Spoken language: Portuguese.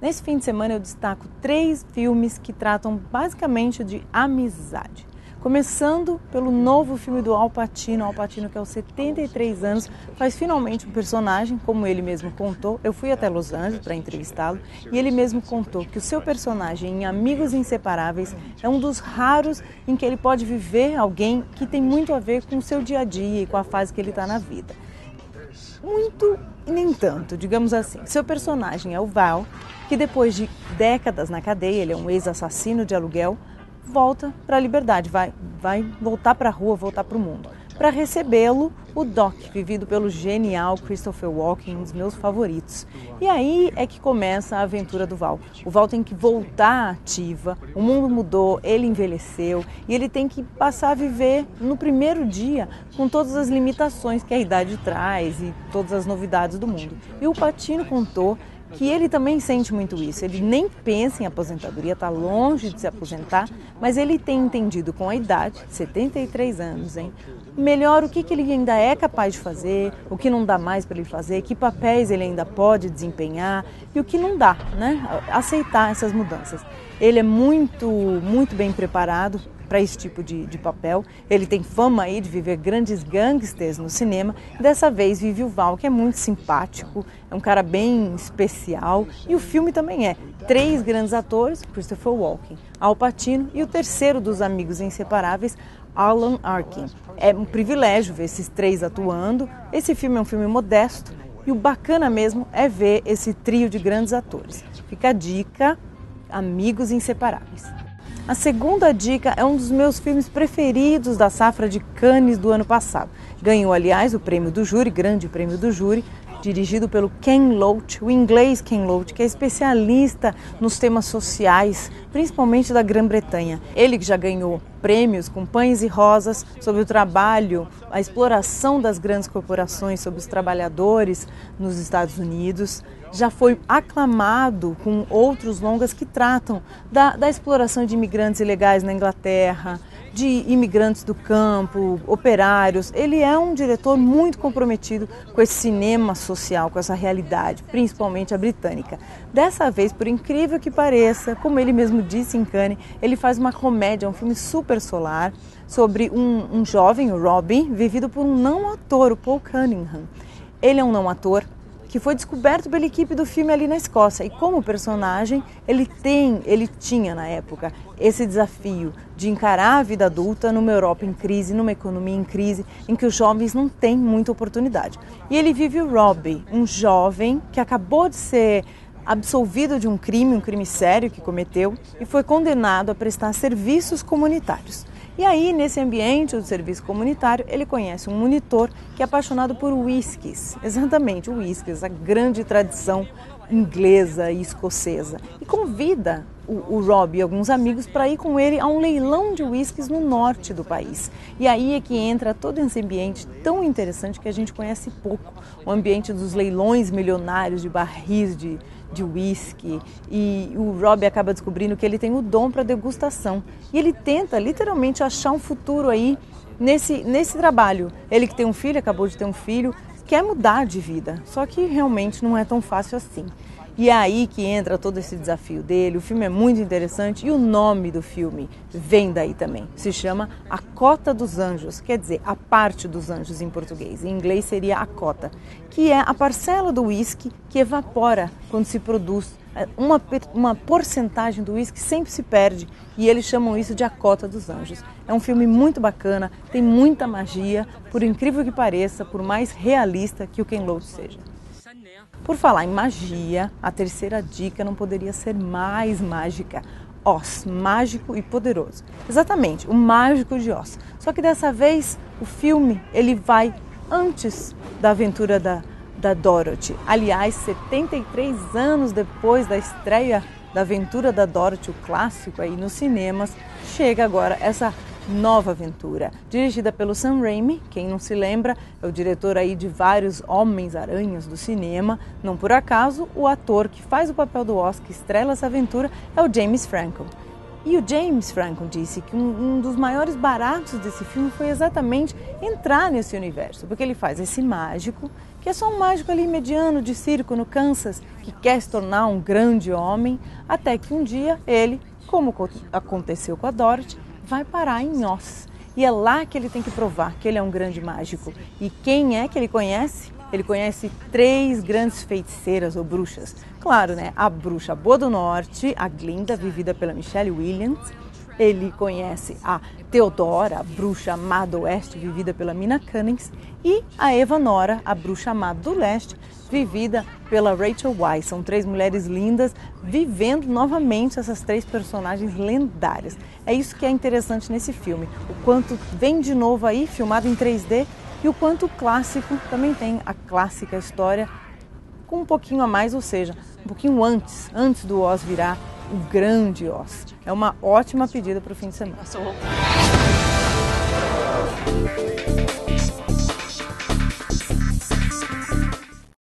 Nesse fim de semana eu destaco 3 filmes que tratam basicamente de amizade. Começando pelo novo filme do Al Pacino que aos 73 anos faz finalmente um personagem, como ele mesmo contou. Eu fui até Los Angeles para entrevistá-lo e ele mesmo contou que o seu personagem em Amigos Inseparáveis é um dos raros em que ele pode viver alguém que tem muito a ver com o seu dia a dia e com a fase que ele está na vida. Muito e nem tanto, digamos assim. Seu personagem é o Val, que depois de décadas na cadeia, ele é um ex-assassino de aluguel, volta para a liberdade, vai voltar para a rua, voltar para o mundo. Para recebê-lo, o Doc, vivido pelo genial Christopher Walken, um dos meus favoritos. E aí é que começa a aventura do Val. O Val tem que voltar ativa, o mundo mudou, ele envelheceu e ele tem que passar a viver no primeiro dia com todas as limitações que a idade traz e todas as novidades do mundo. E o Pacino contou que ele também sente muito isso. Ele nem pensa em aposentadoria, está longe de se aposentar, mas ele tem entendido com a idade, 73 anos, melhor o que ele ainda é capaz de fazer, o que não dá mais para ele fazer, que papéis ele ainda pode desempenhar e o que não dá, né? Aceitar essas mudanças. Ele é muito bem preparado para esse tipo de papel. Ele tem fama aí de viver grandes gangsters no cinema. Dessa vez vive o Val, que é muito simpático, é um cara bem especial. E o filme também é 3 grandes atores, Christopher Walken, Al Pacino e o terceiro dos Amigos Inseparáveis, Alan Arkin. É um privilégio ver esses 3 atuando. Esse filme é um filme modesto e o bacana mesmo é ver esse trio de grandes atores. Fica a dica, Amigos Inseparáveis. A segunda dica é um dos meus filmes preferidos da safra de Cannes do ano passado. Ganhou, aliás, o prêmio do júri, grande prêmio do júri, dirigido pelo Ken Loach, o inglês Ken Loach, que é especialista nos temas sociais, principalmente da Grã-Bretanha. Ele que já ganhou prêmios com Pães e Rosas sobre o trabalho, a exploração das grandes corporações sobre os trabalhadores nos Estados Unidos. Já foi aclamado com outros longas que tratam da exploração de imigrantes ilegais na Inglaterra, de imigrantes do campo, operários. Ele é um diretor muito comprometido com esse cinema social, com essa realidade, principalmente a britânica. Dessa vez, por incrível que pareça, como ele mesmo disse em Cannes, ele faz uma comédia, um filme super solar, sobre um jovem, o Robbie, vivido por um não ator, o Paul Cunningham. Ele é um não ator que foi descoberto pela equipe do filme ali na Escócia. E como personagem, ele tinha na época esse desafio de encarar a vida adulta numa Europa em crise, numa economia em crise, em que os jovens não têm muita oportunidade. E ele vive o Robbie, um jovem que acabou de ser absolvido de um crime sério que cometeu e foi condenado a prestar serviços comunitários. E aí, nesse ambiente do serviço comunitário, ele conhece um monitor que é apaixonado por whiskies. Exatamente, o whiskies, a grande tradição inglesa e escocesa. E convida o Robbie e alguns amigos para ir com ele a um leilão de whiskies no norte do país. E aí é que entra todo esse ambiente tão interessante que a gente conhece pouco. O ambiente dos leilões milionários de barris de whisky, e o Robbie acaba descobrindo que ele tem o dom para degustação e ele tenta literalmente achar um futuro aí nesse trabalho. Ele que tem um filho, acabou de ter um filho, quer mudar de vida, só que realmente não é tão fácil assim. E é aí que entra todo esse desafio dele. O filme é muito interessante e o nome do filme vem daí também. Se chama A Cota dos Anjos, quer dizer, a parte dos anjos em português. Em inglês seria a cota, que é a parcela do uísque que evapora quando se produz. Uma porcentagem do uísque sempre se perde e eles chamam isso de A Cota dos Anjos. É um filme muito bacana, tem muita magia, por incrível que pareça, por mais realista que o Ken Loach seja. Por falar em magia, a terceira dica não poderia ser mais mágica. Oz, mágico e poderoso. Exatamente, o mágico de Oz. Só que dessa vez o filme ele vai antes da aventura da Dorothy. Aliás, 73 anos depois da estreia da aventura da Dorothy, o clássico aí nos cinemas, chega agora essa nova aventura, dirigida pelo Sam Raimi. Quem não se lembra, é o diretor aí de vários Homens-Aranhas do cinema. Não por acaso, o ator que faz o papel do Oz, que estrela essa aventura, é o James Franco. E o James Franco disse que um dos maiores baratos desse filme foi exatamente entrar nesse universo, porque ele faz esse mágico, que é só um mágico ali mediano de circo no Kansas, que quer se tornar um grande homem, até que um dia ele, como aconteceu com a Dorothy, vai parar em Oz. E é lá que ele tem que provar que ele é um grande mágico. E quem é que ele conhece? Ele conhece 3 grandes feiticeiras ou bruxas. Claro, né? A bruxa Boa do Norte, a Glinda, vivida pela Michelle Williams. Ele conhece a Theodora, a bruxa má do Oeste, vivida pela Mina Kunis. E a Eva Nora, a bruxa má do Leste, vivida pela Rachel Weisz. São 3 mulheres lindas vivendo novamente essas 3 personagens lendárias. É isso que é interessante nesse filme. O quanto vem de novo aí, filmado em 3D, e o quanto o clássico também tem a clássica história com um pouquinho a mais, ou seja, um pouquinho antes do Oz virar o grande Oz. É uma ótima pedida para o fim de semana.